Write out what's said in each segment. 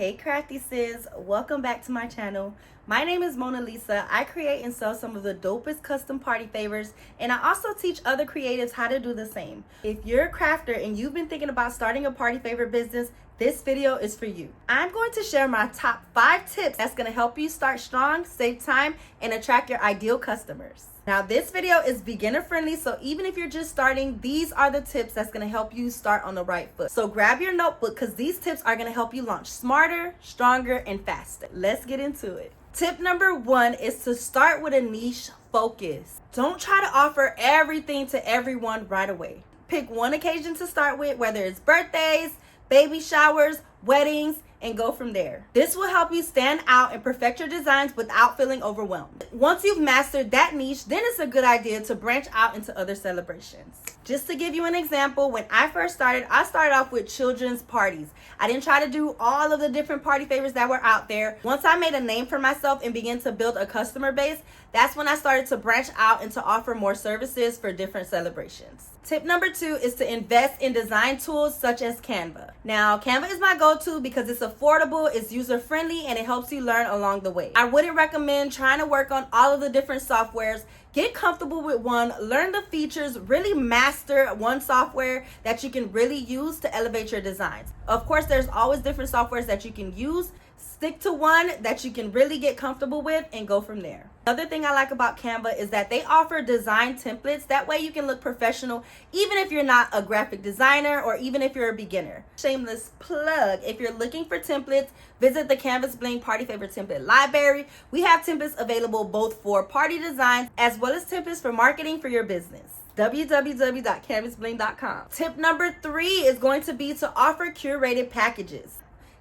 Hey crafty sis, welcome back to my channel. My name is Mona Lisa. I create and sell some of the dopest custom party favors, and I also teach other creatives how to do the same. If you're a crafter and you've been thinking about starting a party favor business, this video is for you. I'm going to share my top 5 tips that's going to help you start strong, save time, and attract your ideal customers. Now this video is beginner friendly, so even if you're just starting, these are the tips that's going to help you start on the right foot. So grab your notebook because these tips are going to help you launch smarter, stronger, and faster. Let's get into it. Tip number 1 is to start with a niche focus. Don't try to offer everything to everyone right away. Pick one occasion to start with, whether it's birthdays, baby showers, weddings, and go from there. This will help you stand out and perfect your designs without feeling overwhelmed. Once you've mastered that niche, then it's a good idea to branch out into other celebrations. Just to give you an example, when I first started, I started off with children's parties. I didn't try to do all of the different party favors that were out there. Once I made a name for myself and began to build a customer base, that's when I started to branch out and to offer more services for different celebrations. Tip number 2 is to invest in design tools such as Canva. Now, Canva is my go-to because it's affordable, it's user-friendly, and it helps you learn along the way. I wouldn't recommend trying to work on all of the different softwares. Get comfortable with one, learn the features, really master one software that you can really use to elevate your designs. Of course, there's always different softwares that you can use. Stick to one that you can really get comfortable with and go from there. Another thing I like about Canva is that they offer design templates. That way you can look professional even if you're not a graphic designer or even if you're a beginner. Shameless plug. If you're looking for templates, visit the Canvas Bling Party Favor Template Library. We have templates available both for party designs as well as templates for marketing for your business. www.canvasbling.com. Tip number 3 is going to be to offer curated packages.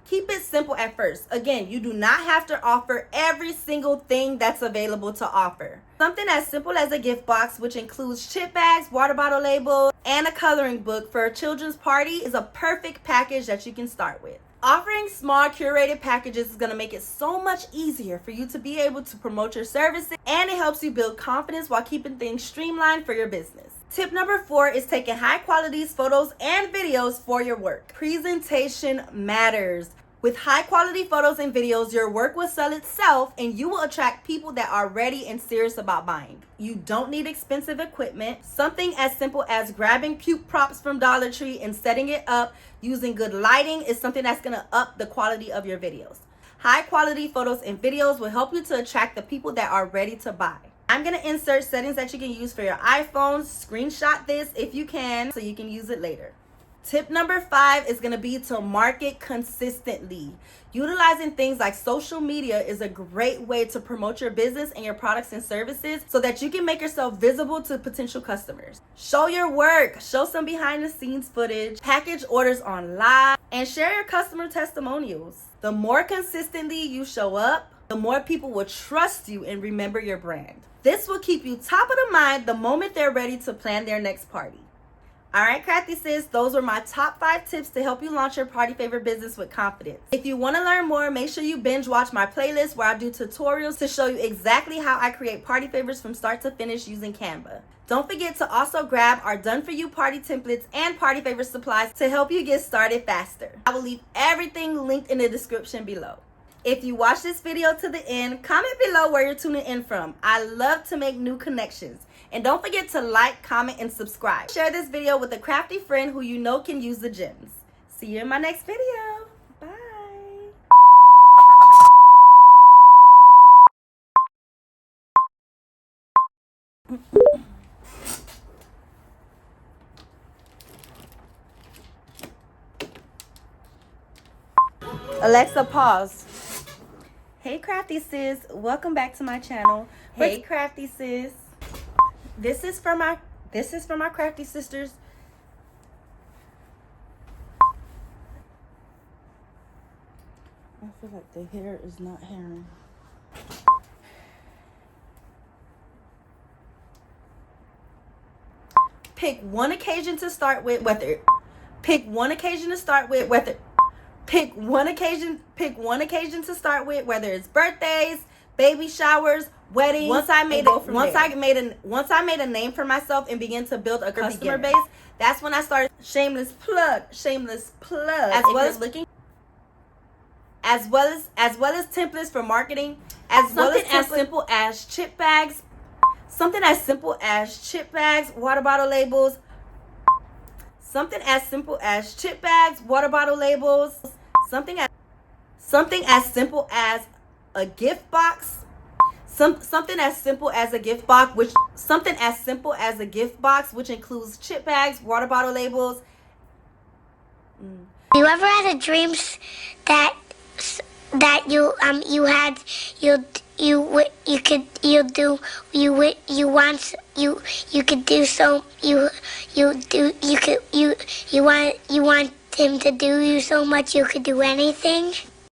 Keep it simple at first. Again, you do not have to offer every single thing that's available to offer. Something as simple as a gift box, which includes chip bags, water bottle labels, and a coloring book for a children's party is a perfect package that you can start with. Offering small curated packages is going to make it so much easier for you to be able to promote your services, and it helps you build confidence while keeping things streamlined for your business. Tip number 4 is taking high quality photos and videos for your work. Presentation matters. With high quality photos and videos, your work will sell itself and you will attract people that are ready and serious about buying. You don't need expensive equipment. Something as simple as grabbing cute props from Dollar Tree and setting it up using good lighting is something that's going to up the quality of your videos. High quality photos and videos will help you to attract the people that are ready to buy. I'm going to insert settings that you can use for your iPhone. Screenshot this if you can so you can use it later. Tip number 5 is going to be to market consistently. Utilizing things like social media is a great way to promote your business and your products and services so that you can make yourself visible to potential customers. Show your work, show some behind the scenes footage, package orders on live, and share your customer testimonials. The more consistently you show up, the more people will trust you and remember your brand. This will keep you top of the mind the moment they're ready to plan their next party. All right, crafty sis, those were my top 5 tips to help you launch your party favor business with confidence. If you want to learn more, make sure you binge watch my playlist where I do tutorials to show you exactly how I create party favors from start to finish using Canva. Don't forget to also grab our done for you party templates and party favor supplies to help you get started faster. I will leave everything linked in the description below. If you watch this video to the end, comment below where you're tuning in from. I love to make new connections. And don't forget to like, comment, and subscribe. Share this video with a crafty friend who you know can use the gems. See you in my next video. Bye. Alexa, pause. Hey crafty sis, welcome back to my channel. Hey crafty sis. This is for my crafty sisters. I feel like the hair is not hairing. Pick one occasion to start with, whether it's birthdays, baby showers, weddings. Once I made a name for myself and began to build a customer base, that's when I started. Shameless plug. As as well as templates for marketing, something as simple as chip bags, water bottle labels, something as simple as chip bags, water bottle labels, something as simple as a gift box, something as simple as a gift box, which includes chip bags, water bottle labels. You ever had a dream that you want him to do you so much you could do anything?